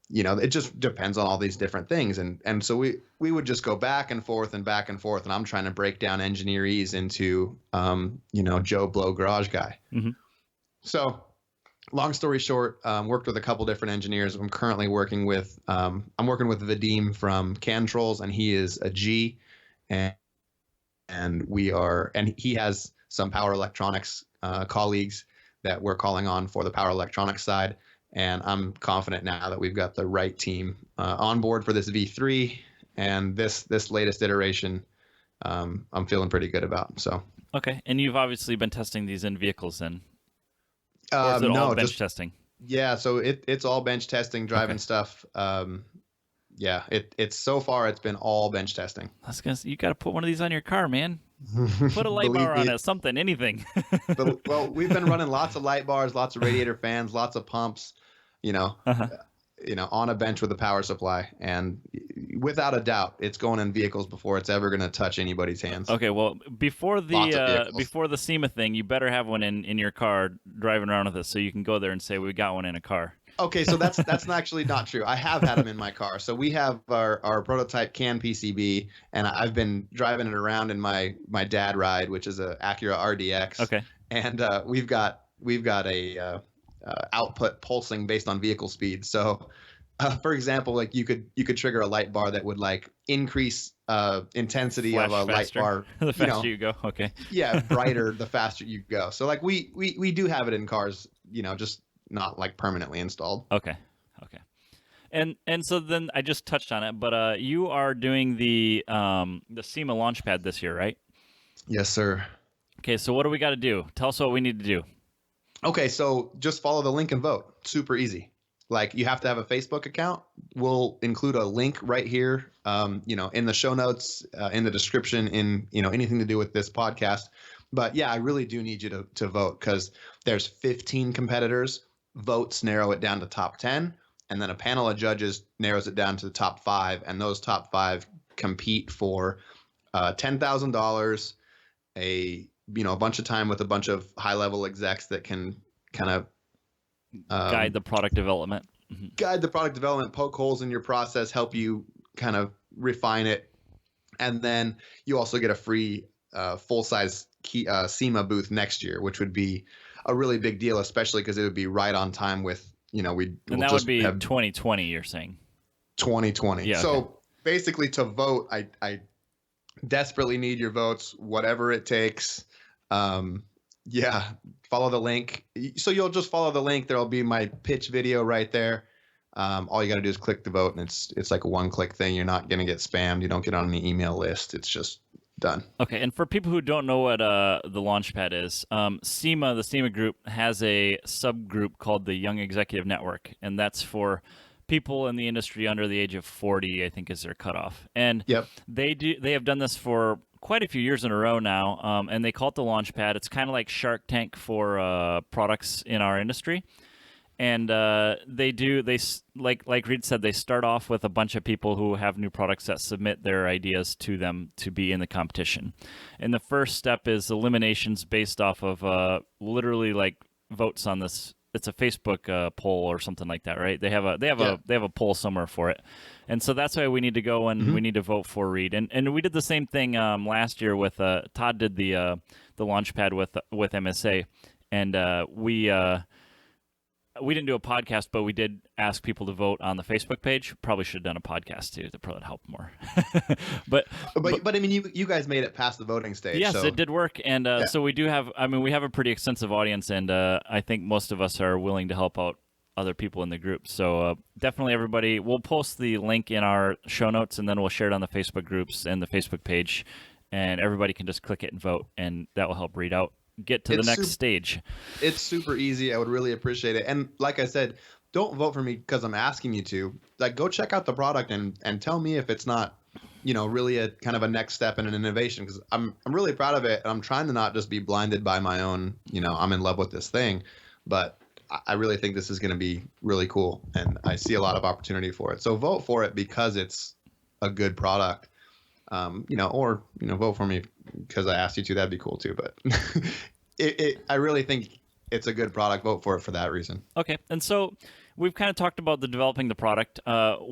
it just depends on all these different things. And so we would just go back and forth, and I'm trying to break down engineerese into Joe Blow garage guy. Mm-hmm. So long story short, worked with a couple different engineers. I'm currently working with Vadim from Cantrolls, and he is a G, and he has some power electronics colleagues that we're calling on for the power electronics side. And I'm confident now that we've got the right team on board for this V3, and this latest iteration. I'm feeling pretty good about. So okay, and you've obviously been testing these in vehicles then. Or is it all bench testing? Yeah, so it's all bench testing, driving stuff. Yeah, it's so far it's been all bench testing. You got to put one of these on your car, man. Put a light bar on it, something, anything. Well, we've been running lots of light bars, lots of radiator fans, lots of pumps, on a bench with a power supply, and without a doubt, it's going in vehicles before it's ever going to touch anybody's hands. Okay, well, before the SEMA thing, you better have one in your car driving around with us, so you can go there and say we got one in a car. Okay, so that's actually not true. I have had them in my car. So we have our prototype CAN PCB, and I've been driving it around in my dad ride, which is a Acura RDX. Okay, and we've got a output pulsing based on vehicle speed. So, for example, like you could trigger a light bar that would like increase intensity flash of a faster. light bar. The faster you go. Okay. Yeah, brighter the faster you go. So like we do have it in cars, just not like permanently installed. Okay. And so then I just touched on it, but you are doing the SEMA Launchpad this year, right? Yes, sir. Okay, so what do we got to do? Tell us what we need to do. Okay, so just follow the link and vote. Super easy. Like you have to have a Facebook account. We'll include a link right here, in the show notes, in the description, in anything to do with this podcast. But yeah, I really do need you to vote, because there's 15 competitors. Votes narrow it down to top 10, and then a panel of judges narrows it down to the top 5, and those top 5 compete for $10,000, a bunch of time with a bunch of high-level execs that can kind of guide the product development. Mm-hmm. Guide the product development, poke holes in your process, help you kind of refine it, and then you also get a free full-size SEMA booth next year, which would be a really big deal, especially because it would be right on time with and that would be 2020. You're saying 2020. Yeah. So okay. Basically, to vote, I desperately need your votes, whatever it takes. Yeah, follow the link. So you'll just follow the link. There'll be my pitch video right there. All you got to do is click the vote, and it's like a one-click thing. You're not going to get spammed. You don't get on any email list. It's just done. Okay, and for people who don't know what the Launchpad is, the SEMA group has a subgroup called the Young Executive Network, and that's for people in the industry under the age of 40, I think, is their cutoff. And Yep. they have done this for quite a few years in a row now, and they call it the Launchpad. It's kind of like Shark Tank for products in our industry. And like Reid said, they start off with a bunch of people who have new products that submit their ideas to them to be in the competition. And the first step is eliminations based off of literally like votes on this. It's a Facebook poll or something like that, right? They have a poll somewhere for it, and so that's why we need to go and we need to vote for Reid. And we did the same thing last year with Todd did the Launchpad with MSA, and we didn't do a podcast, but we did ask people to vote on the Facebook page. Probably should have done a podcast too. That probably help more. but I mean, you guys made it past the voting stage. Yes, so. it did work, and so we do have. I mean, we have a pretty extensive audience, and I think most of us are willing to help out other people in the group. So definitely, everybody. We'll post the link in our show notes, and then we'll share it on the Facebook groups and the Facebook page, and everybody can just click it and vote, and that will help Reid out. Get to the next stage. It's super easy. I would really appreciate it. And like I said, don't vote for me because I'm asking you to. Like, go check out the product and tell me if it's not, really a kind of a next step in an innovation, because I'm really proud of it. And I'm trying to not just be blinded by my own, I'm in love with this thing, but I really think this is going to be really cool. And I see a lot of opportunity for it. So vote for it because it's a good product. Or vote for me because I asked you to. That'd be cool too. But I really think it's a good product. Vote for it for that reason. Okay, and so we've kind of talked about developing the product. How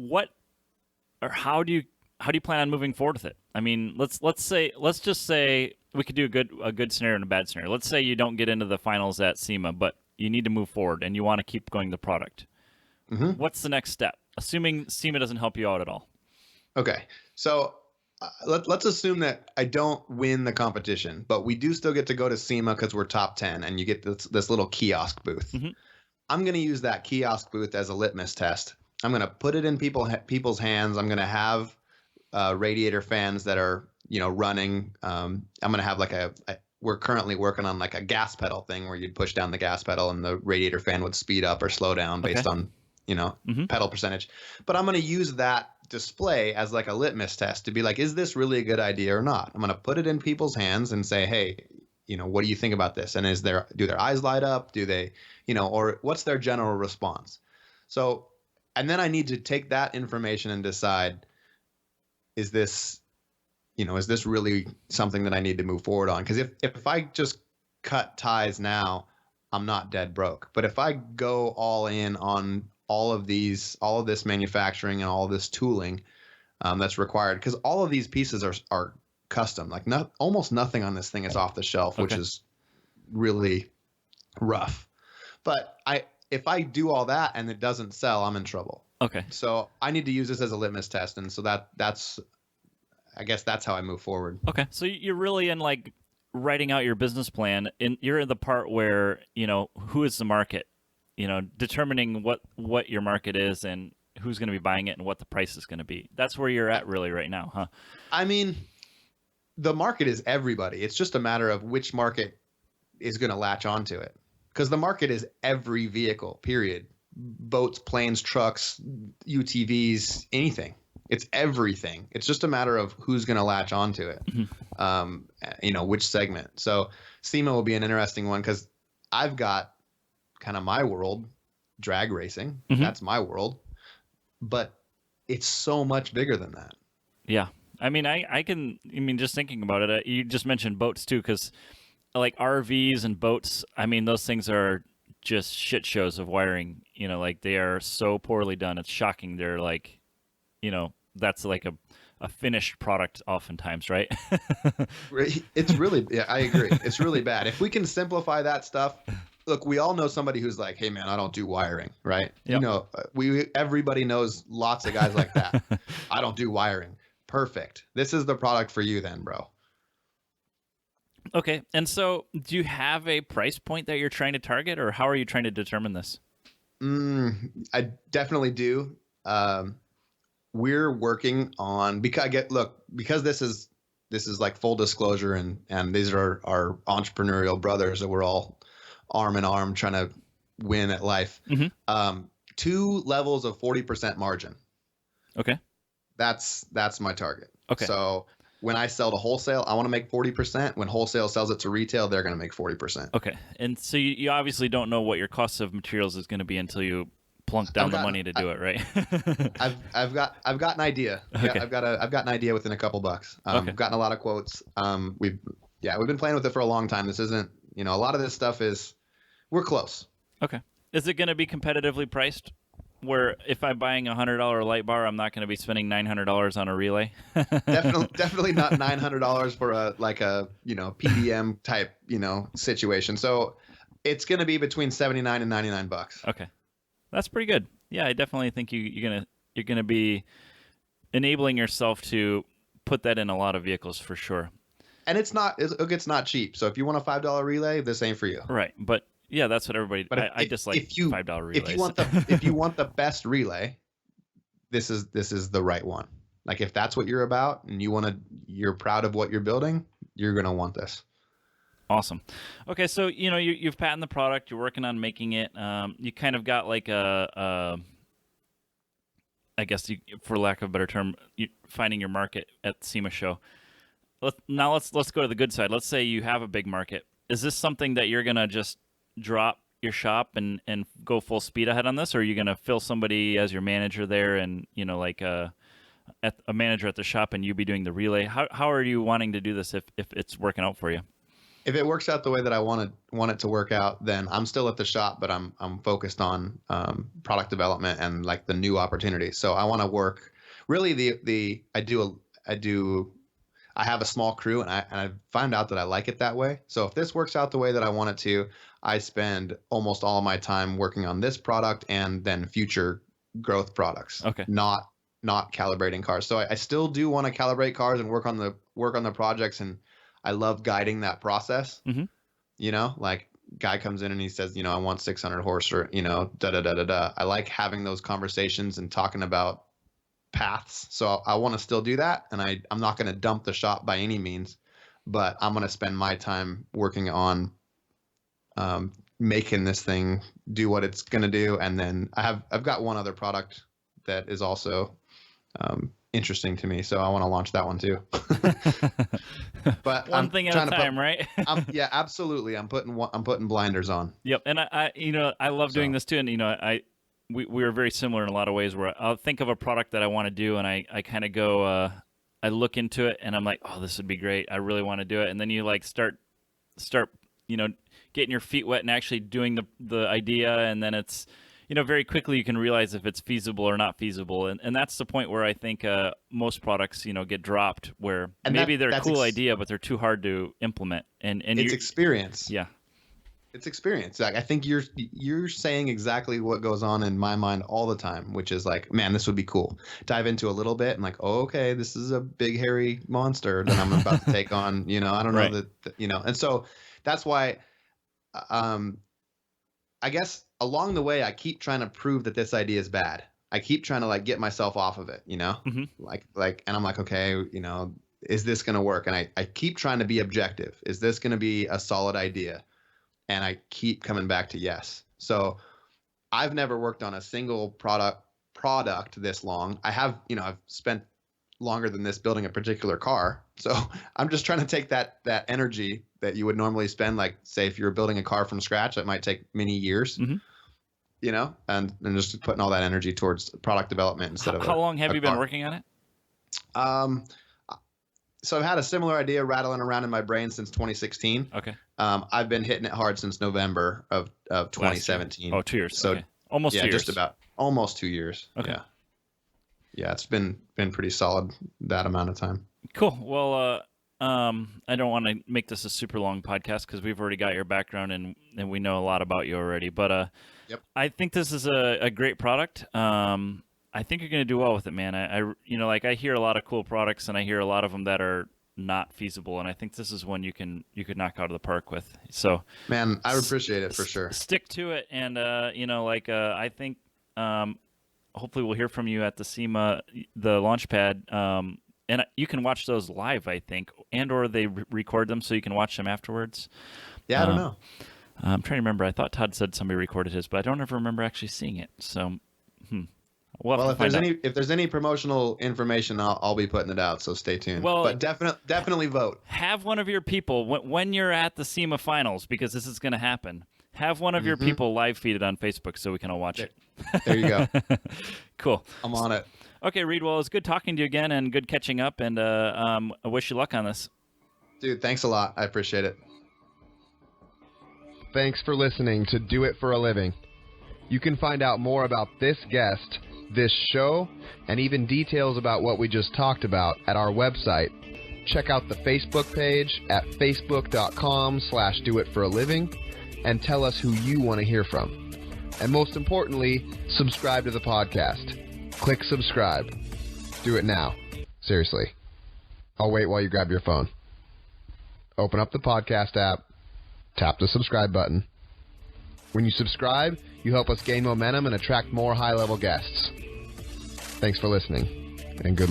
do you plan on moving forward with it? I mean, let's just say we could do a good scenario and a bad scenario. Let's say you don't get into the finals at SEMA, but you need to move forward and you want to keep going the product. Mm-hmm. What's the next step? Assuming SEMA doesn't help you out at all. Okay, so. Let's assume that I don't win the competition, but we do still get to go to SEMA because we're top 10, and you get this little kiosk booth. Mm-hmm. I'm going to use that kiosk booth as a litmus test. I'm going to put it in people's hands. I'm going to have radiator fans that are running. I'm going to have we're currently working on like a gas pedal thing where you'd push down the gas pedal and the radiator fan would speed up or slow down based on pedal percentage. But I'm going to use that display as like a litmus test to be like, is this really a good idea or not? I'm going to put it in people's hands and say, hey, what do you think about this? And do their eyes light up? Do they, or what's their general response? So, and then I need to take that information and decide, is this really something that I need to move forward on? Because if I just cut ties now, I'm not dead broke. But if I go all in on all of this manufacturing and all of this tooling that's required, because all of these pieces are custom. Like almost nothing on this thing is off the shelf, which is really rough. But if I do all that and it doesn't sell, I'm in trouble. Okay. So I need to use this as a litmus test, and so that's I guess that's how I move forward. Okay. So you're really in like writing out your business plan, and you're in the part where who is the market. Determining what your market is and who's going to be buying it and what the price is going to be. That's where you're at really right now, huh? I mean, the market is everybody. It's just a matter of which market is going to latch onto it. Because the market is every vehicle, period. Boats, planes, trucks, UTVs, anything. It's everything. It's just a matter of who's going to latch onto it, which segment. So SEMA will be an interesting one because I've got kind of my world, drag racing. Mm-hmm. That's my world. But it's so much bigger than that. Yeah. I mean, just thinking about it, you just mentioned boats too, because like RVs and boats, I mean, those things are just shit shows of wiring, like they are so poorly done. It's shocking. They're like, that's like a finished product oftentimes, right? It's really, yeah, I agree. It's really bad. If we can simplify that stuff, look, we all know somebody who's like, hey man, I don't do wiring, right? Yep. Everybody knows lots of guys like that. I don't do wiring. Perfect. This is the product for you then, bro. Okay. And so do you have a price point that you're trying to target, or how are you trying to determine this? I definitely do. We're working on, because this is like full disclosure and these are our entrepreneurial brothers that we're all arm in arm trying to win at life. Mm-hmm. 2 levels of 40% margin. Okay. That's my target. Okay. So when I sell to wholesale, I want to make 40%. When wholesale sells it to retail, they're going to make 40%. Okay. And so you obviously don't know what your cost of materials is going to be until you plunk down the money to do it, right? I've got an idea. Okay. Yeah, I've got an idea within a couple bucks. Okay. I've gotten a lot of quotes. We've been playing with it for a long time. This isn't, a lot of this stuff we're close. Okay. Is it going to be competitively priced? Where if I'm buying a $100 light bar, I'm not going to be spending $900 on a relay. Definitely not $900 for a PDM type situation. So it's going to be between $79 and $99. Okay, that's pretty good. Yeah, I definitely think you're gonna be enabling yourself to put that in a lot of vehicles for sure. And it's not cheap. So if you want a $5 relay, this ain't for you. Right, but. Yeah, that's what everybody. But I dislike $5 relays. If you want the best relay, this is the right one. Like if that's what you're about and you're proud of what you're building, you're gonna want this. Awesome. Okay, so you've patented the product. You're working on making it. You kind of got like I guess for lack of a better term, finding your market at the SEMA show. Let's go to the good side. Let's say you have a big market. Is this something that you're gonna just drop your shop and go full speed ahead on this, or are you going to fill somebody as your manager there and like a manager at the shop and you be doing the relay? How are you wanting to do this if it's working out for you? If it works out the way that I want it to work out, then I'm still at the shop, but I'm focused on product development and like the new opportunities. So I want to work really I have a small crew and I find out that I like it that way. So if this works out the way that I want it to, I spend almost all of my time working on this product and then future growth products. Okay. Not calibrating cars. So I still do want to calibrate cars and work on the projects, and I love guiding that process. Mm-hmm. Like guy comes in and he says, I want 600 horse or da da da da da. I like having those conversations and talking about paths. So I want to still do that, and I'm not going to dump the shop by any means, but I'm going to spend my time working on making this thing do what it's going to do. And then I've got one other product that is also interesting to me, so I want to launch that one too. But one thing at a time, right? Yeah, absolutely. I'm putting blinders on. Yep. And I love doing this too. And we are very similar in a lot of ways, where I'll think of a product that I want to do, and I kind of go, I look into it, and I'm like, oh, this would be great. I really want to do it. And then you like start, getting your feet wet and actually doing the idea, and then it's, very quickly you can realize if it's feasible or not feasible. And that's the point where I think most products, get dropped, where maybe they're a cool idea, but they're too hard to implement. And it's experience. Yeah. It's experience. Like, I think you're saying exactly what goes on in my mind all the time, which is like, man, this would be cool. Dive into a little bit and like, oh, okay, this is a big hairy monster that I'm about to take on. I don't know that. And so that's why, I guess along the way, I keep trying to prove that this idea is bad. I keep trying to like get myself off of it. Mm-hmm. like, and I'm like, okay, is this going to work? And I keep trying to be objective. Is this going to be a solid idea? And I keep coming back to yes. So I've never worked on a single product this long. I have, I've spent longer than this building a particular car. So I'm just trying to take that energy that you would normally spend, like say if you're building a car from scratch, that might take many years, mm-hmm. And just putting all that energy towards product development instead of how long have you been working on it? So I've had a similar idea rattling around in my brain since 2016. Okay. I've been hitting it hard since November of 2017. Oh, 2 years. So okay. Almost 2 years. Just about almost 2 years. Okay. Yeah, it's been pretty solid that amount of time. Cool. Well, I don't want to make this a super long podcast because we've already got your background and we know a lot about you already. But yep. I think this is a great product. I think you're going to do well with it, man. I hear a lot of cool products, and I hear a lot of them that are not feasible, and I think this is one you could knock out of the park with. So, man, I appreciate it for sure. Stick to it, and I think hopefully we'll hear from you at the SEMA, the Launchpad, and you can watch those live, I think, and or they record them so you can watch them afterwards. Yeah, I don't know. I'm trying to remember. I thought Todd said somebody recorded his, but I don't ever remember actually seeing it. So. Well, if there's any promotional information, I'll be putting it out. So stay tuned. Well, but definitely vote. Have one of your people when you're at the SEMA finals, because this is going to happen. Have one of your people live feed it on Facebook so we can all watch it. There you go. Cool. I'm on it. Okay, Reid. Well, it's good talking to you again and good catching up. And I wish you luck on this. Dude, thanks a lot. I appreciate it. Thanks for listening to Do It for a Living. You can find out more about this guest, this show, and even details about what we just talked about at our website. Check out the Facebook page at facebook.com/doitforaliving and tell us who you want to hear from. And most importantly, subscribe to the podcast. Click subscribe. Do it now. Seriously. I'll wait while you grab your phone. Open up the podcast app. Tap the subscribe button. When you subscribe, you help us gain momentum and attract more high-level guests. Thanks for listening, and good luck.